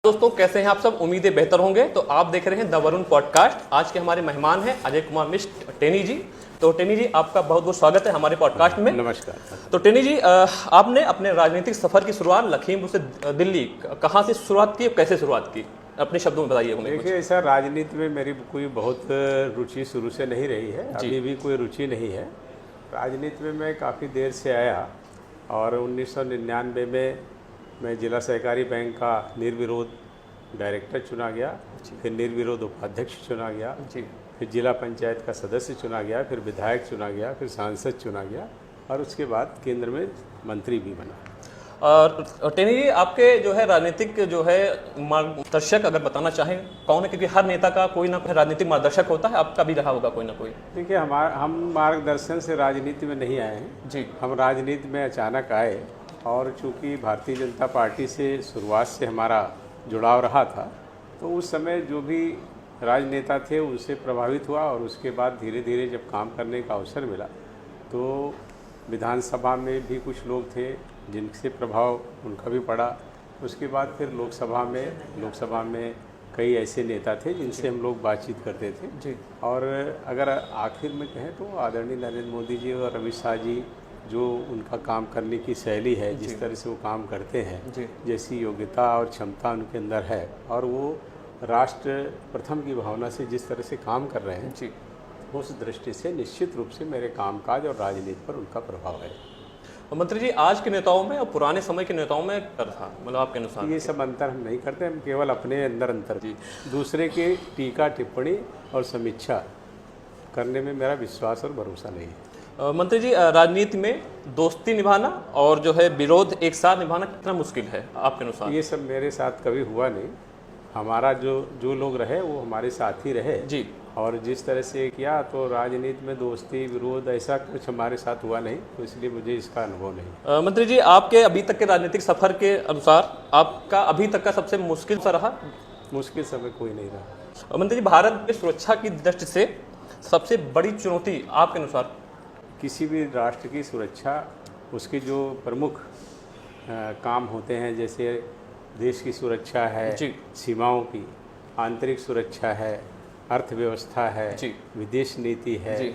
दोस्तों, कैसे हैं आप सब? उम्मीदें बेहतर होंगे। तो आप देख रहे हैं द वरुण पॉडकास्ट। आज के हमारे मेहमान हैं अजय कुमार मिश्र टेनी जी। तो टेनी जी, आपका बहुत बहुत स्वागत है हमारे पॉडकास्ट में। नमस्कार। तो टेनी जी, आपने अपने राजनीतिक सफर की शुरुआत लखीमपुर से दिल्ली कहाँ से शुरुआत की और कैसे शुरुआत की? अपने शब्दों में बताइए हमें। देखिए, ऐसा राजनीति में मेरी कोई बहुत रुचि शुरू से नहीं रही है, अभी भी कोई रुचि नहीं है। राजनीति में मैं काफ़ी देर से आया और 1999 में मैं जिला सहकारी बैंक का निर्विरोध डायरेक्टर चुना गया, फिर निर्विरोध उपाध्यक्ष चुना गया, फिर जिला पंचायत का सदस्य चुना गया, फिर विधायक चुना गया, फिर सांसद चुना गया और उसके बाद केंद्र में मंत्री भी बना। और टेनी जी, आपके जो है राजनीतिक जो है मार्गदर्शक अगर बताना चाहें कौन है? क्योंकि हर नेता का कोई ना कोई राजनीतिक मार्गदर्शक होता है, आपका भी रहा होगा कोई ना कोई। देखिए, हम मार्गदर्शन से राजनीति में नहीं आए हैं जी। हम राजनीति में अचानक आए और चूंकि भारतीय जनता पार्टी से शुरुआत से हमारा जुड़ाव रहा था, तो उस समय जो भी राजनेता थे उनसे प्रभावित हुआ और उसके बाद धीरे धीरे जब काम करने का अवसर मिला तो विधानसभा में भी कुछ लोग थे जिनसे प्रभाव उनका भी पड़ा। उसके बाद फिर लोकसभा में कई ऐसे नेता थे जिनसे हम लोग बातचीत करते थे जी। और अगर आखिर में कहें तो आदरणीय नरेंद्र मोदी जी और अमित शाह जी, जो उनका काम करने की शैली है, जिस तरह से वो काम करते हैं, जैसी योग्यता और क्षमता उनके अंदर है और वो राष्ट्र प्रथम की भावना से जिस तरह से काम कर रहे हैं, उस दृष्टि से निश्चित रूप से मेरे कामकाज और राजनीति पर उनका प्रभाव है। तो मंत्री जी, आज के नेताओं में और पुराने समय के नेताओं में क्या था, मतलब आपके अनुसार? ये सब अंतर हम नहीं करते, हम केवल अपने अंदर अंतर दूसरे के टीका टिप्पणी और समीक्षा करने में मेरा विश्वास और भरोसा नहीं है। मंत्री जी, राजनीति में दोस्ती निभाना और जो है विरोध एक साथ निभाना कितना मुश्किल है आपके अनुसार? ये सब मेरे साथ कभी हुआ नहीं। हमारा जो लोग रहे वो हमारे साथ ही रहे जी। और जिस तरह से किया तो राजनीति में दोस्ती विरोध ऐसा कुछ हमारे साथ हुआ नहीं, तो इसलिए मुझे इसका अनुभव नहीं। मंत्री जी, आपके अभी तक के राजनीतिक सफर के अनुसार आपका अभी तक का सबसे मुश्किल सा रहा? मुश्किल समय कोई नहीं रहा। मंत्री जी, भारत में सुरक्षा की दृष्टि से सबसे बड़ी चुनौती आपके अनुसार? किसी भी राष्ट्र की सुरक्षा, उसके जो प्रमुख काम होते हैं, जैसे देश की सुरक्षा है, सीमाओं की आंतरिक सुरक्षा है, अर्थव्यवस्था है, विदेश नीति है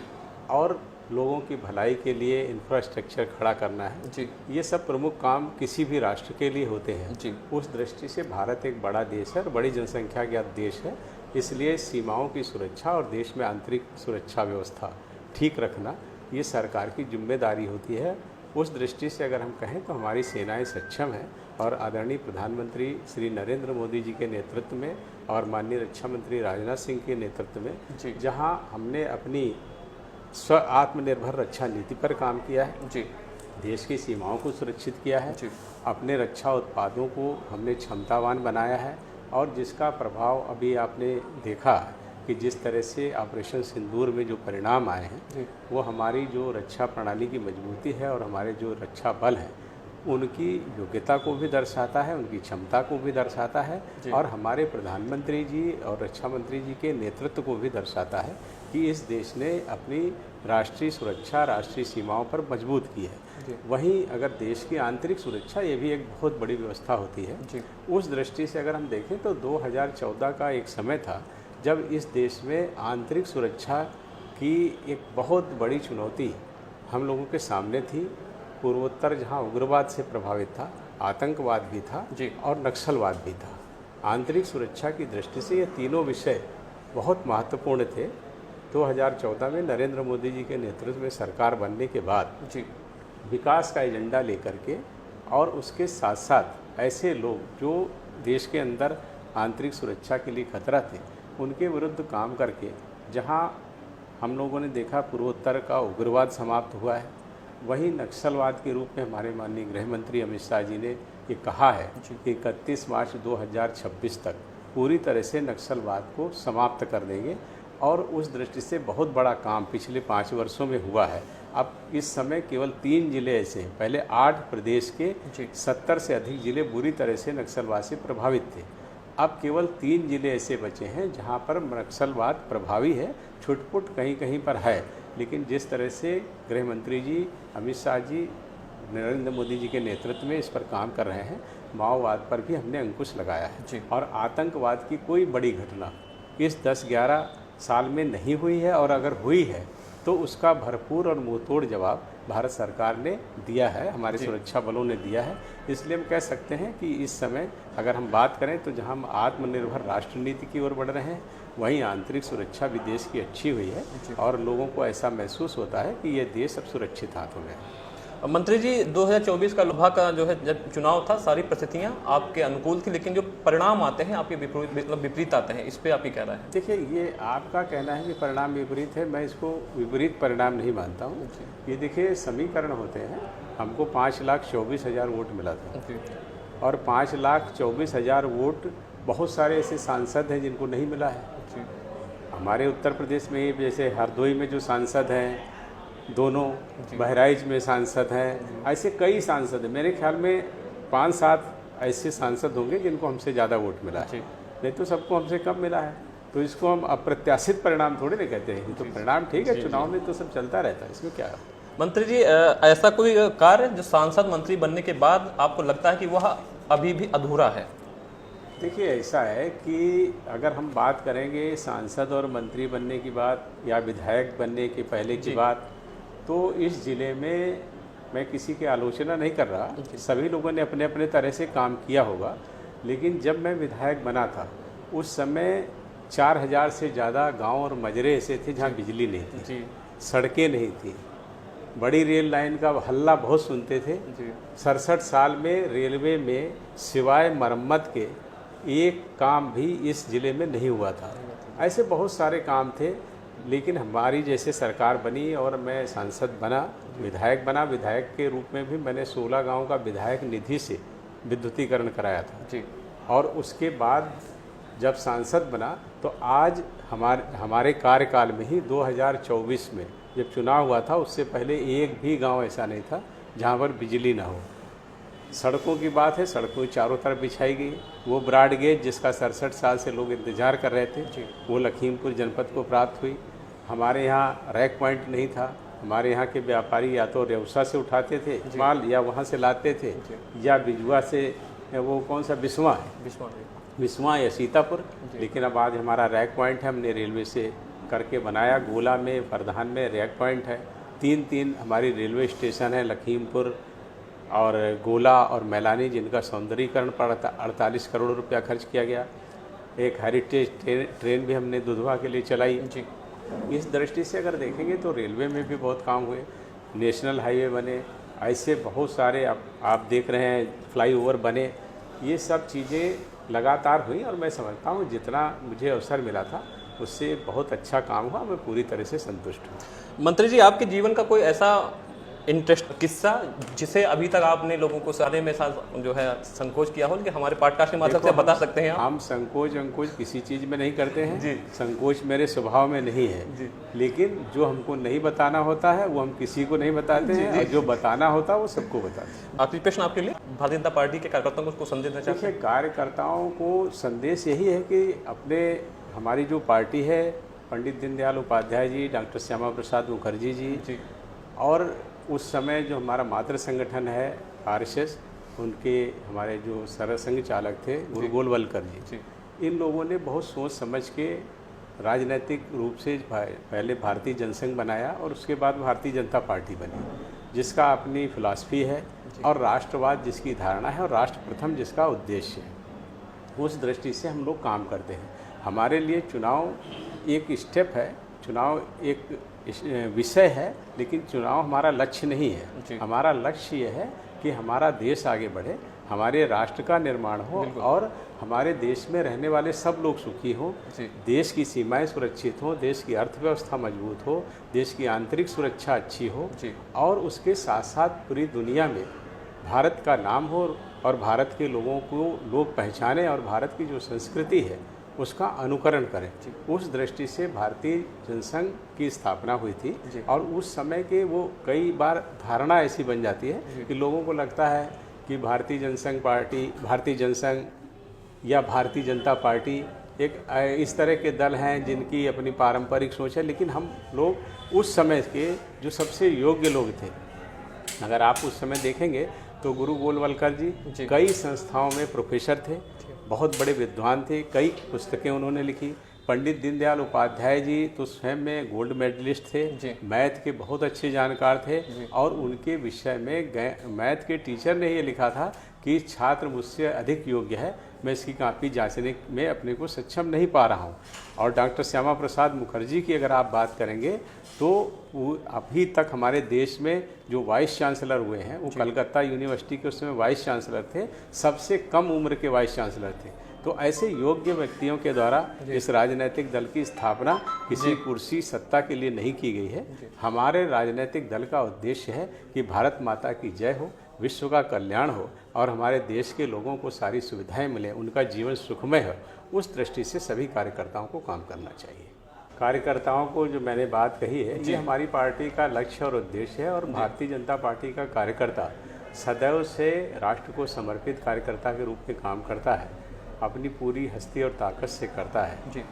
और लोगों की भलाई के लिए इंफ्रास्ट्रक्चर खड़ा करना है, ये सब प्रमुख काम किसी भी राष्ट्र के लिए होते हैं। उस दृष्टि से भारत एक बड़ा देश है और बड़ी जनसंख्या का देश है, इसलिए सीमाओं की सुरक्षा और देश में आंतरिक सुरक्षा व्यवस्था ठीक रखना ये सरकार की जिम्मेदारी होती है। उस दृष्टि से अगर हम कहें तो हमारी सेनाएं सक्षम हैं और आदरणीय प्रधानमंत्री श्री नरेंद्र मोदी जी के नेतृत्व में और माननीय रक्षा मंत्री राजनाथ सिंह के नेतृत्व में जहां हमने अपनी स्व आत्मनिर्भर रक्षा नीति पर काम किया है, देश की सीमाओं को सुरक्षित किया है, अपने रक्षा उत्पादों को हमने क्षमतावान बनाया है और जिसका प्रभाव अभी आपने देखा कि जिस तरह से ऑपरेशन सिंदूर में जो परिणाम आए हैं वो हमारी जो रक्षा प्रणाली की मजबूती है और हमारे जो रक्षा बल हैं उनकी योग्यता को भी दर्शाता है, उनकी क्षमता को भी दर्शाता है और हमारे प्रधानमंत्री जी और रक्षा मंत्री जी के नेतृत्व को भी दर्शाता है कि इस देश ने अपनी राष्ट्रीय सुरक्षा, राष्ट्रीय सीमाओं पर मजबूत की है। वहीं अगर देश की आंतरिक सुरक्षा, ये भी एक बहुत बड़ी व्यवस्था होती है। उस दृष्टि से अगर हम देखें तो 2014 का एक समय था जब इस देश में आंतरिक सुरक्षा की एक बहुत बड़ी चुनौती हम लोगों के सामने थी। पूर्वोत्तर जहां उग्रवाद से प्रभावित था, आतंकवाद भी था और नक्सलवाद भी था। आंतरिक सुरक्षा की दृष्टि से ये तीनों विषय बहुत महत्वपूर्ण थे। 2014 में नरेंद्र मोदी जी के नेतृत्व में सरकार बनने के बाद विकास का एजेंडा लेकर के और उसके साथ साथ ऐसे लोग जो देश के अंदर आंतरिक सुरक्षा के लिए खतरा थे उनके विरुद्ध काम करके जहां हम लोगों ने देखा पूर्वोत्तर का उग्रवाद समाप्त हुआ है, वहीं नक्सलवाद के रूप में हमारे माननीय गृह मंत्री अमित शाह जी ने ये कहा है कि 31 मार्च 2026 तक पूरी तरह से नक्सलवाद को समाप्त कर देंगे और उस दृष्टि से बहुत बड़ा काम पिछले 5 वर्षों में हुआ है। अब इस समय केवल 3 जिले ऐसे हैं, पहले 8 प्रदेश के 70 से अधिक जिले बुरी तरह से नक्सलवाद से प्रभावित थे। अब केवल 3 जिले ऐसे बचे हैं जहां पर नक्सलवाद प्रभावी है, छुटपुट कहीं कहीं पर है, लेकिन जिस तरह से गृह मंत्री जी, अमित शाह जी, नरेंद्र मोदी जी के नेतृत्व में इस पर काम कर रहे हैं, माओवाद पर भी हमने अंकुश लगाया है जी। और आतंकवाद की कोई बड़ी घटना इस 10-11 साल में नहीं हुई है, और अगर हुई है तो उसका भरपूर और मुंहतोड़ जवाब भारत सरकार ने दिया है, हमारे सुरक्षा बलों ने दिया है। इसलिए हम कह सकते हैं कि इस समय अगर हम बात करें तो जहां हम आत्मनिर्भर राष्ट्र नीति की ओर बढ़ रहे हैं, वहीं आंतरिक सुरक्षा भी देश की अच्छी हुई है और लोगों को ऐसा महसूस होता है कि ये देश अब सुरक्षित हाथों में है। मंत्री जी, 2024 का लोकसभा का जो है जब चुनाव था, सारी परिस्थितियां आपके अनुकूल थी, लेकिन जो परिणाम आते हैं आपके विपरीत आते हैं, इस पे आप ही कह रहे हैं। देखिए, ये आपका कहना है कि परिणाम विपरीत है, मैं इसको विपरीत परिणाम नहीं मानता हूँ। ये देखिए, समीकरण होते हैं। हमको 5,24,000 वोट मिला था और 5,24,000 वोट बहुत सारे ऐसे सांसद हैं जिनको नहीं मिला है। हमारे उत्तर प्रदेश में जैसे हरदोई में जो सांसद हैं, दोनों बहराइच में सांसद हैं, ऐसे कई सांसद हैं। मेरे ख्याल में 5-7 ऐसे सांसद होंगे जिनको हमसे ज़्यादा वोट मिला है, नहीं तो सबको हमसे कम मिला है। तो इसको हम अप्रत्याशित परिणाम थोड़े ना कहते हैं, तो परिणाम ठीक है, चुनाव में तो सब चलता रहता है, इसमें क्या है। मंत्री जी, ऐसा कोई कार्य जो सांसद मंत्री बनने के बाद आपको लगता है कि वह अभी भी अधूरा है? देखिए, ऐसा है कि अगर हम बात करेंगे सांसद और मंत्री बनने की बात या विधायक बनने के पहले की बात, तो इस ज़िले में मैं किसी की आलोचना नहीं कर रहा, सभी लोगों ने अपने अपने तरह से काम किया होगा। लेकिन जब मैं विधायक बना था उस समय 4,000 से ज़्यादा गांव और मजरे ऐसे थे जहां बिजली नहीं थी, सड़कें नहीं थी, बड़ी रेल लाइन का हल्ला बहुत सुनते थे। 67 साल में रेलवे में सिवाय मरम्मत के एक काम भी इस ज़िले में नहीं हुआ था। ऐसे बहुत सारे काम थे, लेकिन हमारी जैसे सरकार बनी और मैं सांसद बना, विधायक बना, विधायक के रूप में भी मैंने 16 गांव का विधायक निधि से विद्युतीकरण कराया था और उसके बाद जब सांसद बना तो आज हमारे कार्यकाल में ही 2024 में जब चुनाव हुआ था, उससे पहले एक भी गांव ऐसा नहीं था जहां पर बिजली ना हो। सड़कों की बात है, सड़कों चारों तरफ बिछाई गई। वो ब्रॉड गेज जिसका 67 साल से लोग इंतजार कर रहे थे, वो लखीमपुर जनपद को प्राप्त हुई। हमारे यहाँ रैक पॉइंट नहीं था, हमारे यहाँ के व्यापारी या तो रेवसा से उठाते थे माल या वहाँ से लाते थे, या बिजुआ से, वो कौन सा बिस्वा है, बिस्वा या सीतापुर। लेकिन अब आज हमारा रैक पॉइंट है, हमने रेलवे से करके बनाया। गोला में, फरदान में रैक पॉइंट है। 3 हमारी रेलवे स्टेशन है, लखीमपुर और गोला और मैलानी, जिनका सौंदर्यीकरण पर 48 करोड़ रुपया खर्च किया गया। एक हेरिटेज ट्रेन भी हमने दुधवा के लिए चलाई। इस दृष्टि से अगर देखेंगे तो रेलवे में भी बहुत काम हुए, नेशनल हाईवे बने, ऐसे बहुत सारे आप देख रहे हैं, फ्लाईओवर बने। ये सब चीज़ें लगातार हुई और मैं समझता हूँ जितना मुझे अवसर मिला था उससे बहुत अच्छा काम हुआ, मैं पूरी तरह से संतुष्ट हूँ। मंत्री जी, आपके जीवन का कोई ऐसा इंटरेस्ट किस्सा जिसे अभी तक आपने लोगों को सारे में साथ जो है संकोच किया हो, कि हमारे पॉडकास्ट के माध्यम से बता सकते हैं आप? हम संकोच किसी चीज़ में नहीं करते हैं जी। संकोच मेरे स्वभाव में नहीं है जी। लेकिन जो हमको नहीं बताना होता है वो हम किसी को नहीं बताते हैं, और जो बताना होता है वो सबको बताते हैं। आखिरी प्रश्न आपके लिए, भारतीय जनता पार्टी के कार्यकर्ताओं को संदेश देना चाहते हैं? कार्यकर्ताओं को संदेश यही है कि हमारी जो पार्टी है, पंडित दीनदयाल उपाध्याय जी, डॉक्टर श्यामा प्रसाद मुखर्जी जी, और उस समय जो हमारा मातृ संगठन है RSS, उनके हमारे जो सरसंघ चालक थे गुरु गोलवलकर जी, इन लोगों ने बहुत सोच समझ के राजनीतिक रूप से पहले भारतीय जनसंघ बनाया और उसके बाद भारतीय जनता पार्टी बनी, जिसका अपनी फिलॉसफी है और राष्ट्रवाद जिसकी धारणा है और राष्ट्र प्रथम जिसका उद्देश्य है। उस दृष्टि से हम लोग काम करते हैं। हमारे लिए चुनाव एक स्टेप है, चुनाव एक विषय है, लेकिन चुनाव हमारा लक्ष्य नहीं है। हमारा लक्ष्य ये है कि हमारा देश आगे बढ़े, हमारे राष्ट्र का निर्माण हो और हमारे देश में रहने वाले सब लोग सुखी हों, देश की सीमाएं सुरक्षित हों, देश की अर्थव्यवस्था मजबूत हो, देश की आंतरिक सुरक्षा अच्छी हो, और उसके साथ साथ पूरी दुनिया में भारत का नाम हो और भारत के लोगों को लोग पहचाने और भारत की जो संस्कृति है उसका अनुकरण करें। उस दृष्टि से भारतीय जनसंघ की स्थापना हुई थी और उस समय के वो कई बार धारणा ऐसी बन जाती है कि लोगों को लगता है कि भारतीय जनसंघ पार्टी, भारतीय जनसंघ या भारतीय जनता पार्टी एक इस तरह के दल हैं जिनकी अपनी पारंपरिक सोच है, लेकिन हम लोग उस समय के जो सबसे योग्य लोग थे, अगर आप उस समय देखेंगे तो गुरु गोलवलकर जी जी। कई संस्थाओं में प्रोफेसर थे, बहुत बड़े विद्वान थे, कई पुस्तकें उन्होंने लिखी। पंडित दीनदयाल उपाध्याय जी तो स्वयं में गोल्ड मेडलिस्ट थे, मैथ के बहुत अच्छे जानकार थे और उनके विषय में मैथ के टीचर ने ये लिखा था कि छात्र मुझसे अधिक योग्य है, मैं इसकी कापी जांचने में अपने को सक्षम नहीं पा रहा हूँ। और डॉक्टर श्यामा प्रसाद मुखर्जी की अगर आप बात करेंगे तो वो अभी तक हमारे देश में जो वाइस चांसलर हुए हैं वो कलकत्ता यूनिवर्सिटी के उस समय वाइस चांसलर थे, सबसे कम उम्र के वाइस चांसलर थे। तो ऐसे योग्य व्यक्तियों के द्वारा इस राजनीतिक दल की स्थापना किसी कुर्सी सत्ता के लिए नहीं की गई है। हमारे राजनीतिक दल का उद्देश्य है कि भारत माता की जय हो, विश्व का कल्याण हो और हमारे देश के लोगों को सारी सुविधाएं मिलें, उनका जीवन सुखमय हो। उस दृष्टि से सभी कार्यकर्ताओं को काम करना चाहिए। कार्यकर्ताओं को जो मैंने बात कही है ये हमारी पार्टी का लक्ष्य और उद्देश्य है और भारतीय जनता पार्टी का कार्यकर्ता सदैव से राष्ट्र को समर्पित कार्यकर्ता के रूप में काम करता है, अपनी पूरी हस्ती और ताकत से करता है जी।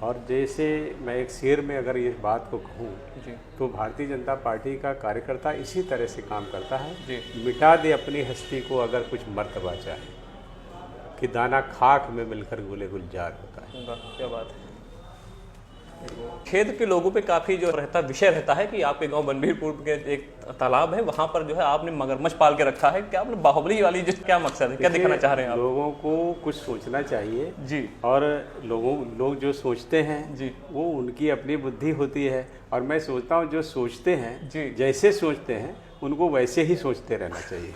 और जैसे मैं एक शेर में अगर ये बात को कहूँ तो भारतीय जनता पार्टी का कार्यकर्ता इसी तरह से काम करता है, मिटा दे अपनी हस्ती को अगर कुछ मर्तबा चाहे, कि दाना खाक में मिलकर गुले गुलजार होता है। क्या बात है। क्षेत्र के लोगों पे काफी जो विषय रहता है कि आपके गांव बनबीरपुर के एक तालाब है, वहां पर जो है आपने मगरमच्छ पाल के रखा है, क्या आपने बाहुबली वाली जो क्या मकसद है, क्या दिखाना चाह रहे हैं आप? लोगों को कुछ सोचना चाहिए जी। और लोग जो सोचते हैं जी, वो उनकी अपनी बुद्धि होती है और मैं सोचता हूँ जो सोचते हैं जी, जैसे सोचते हैं उनको वैसे ही सोचते रहना चाहिए।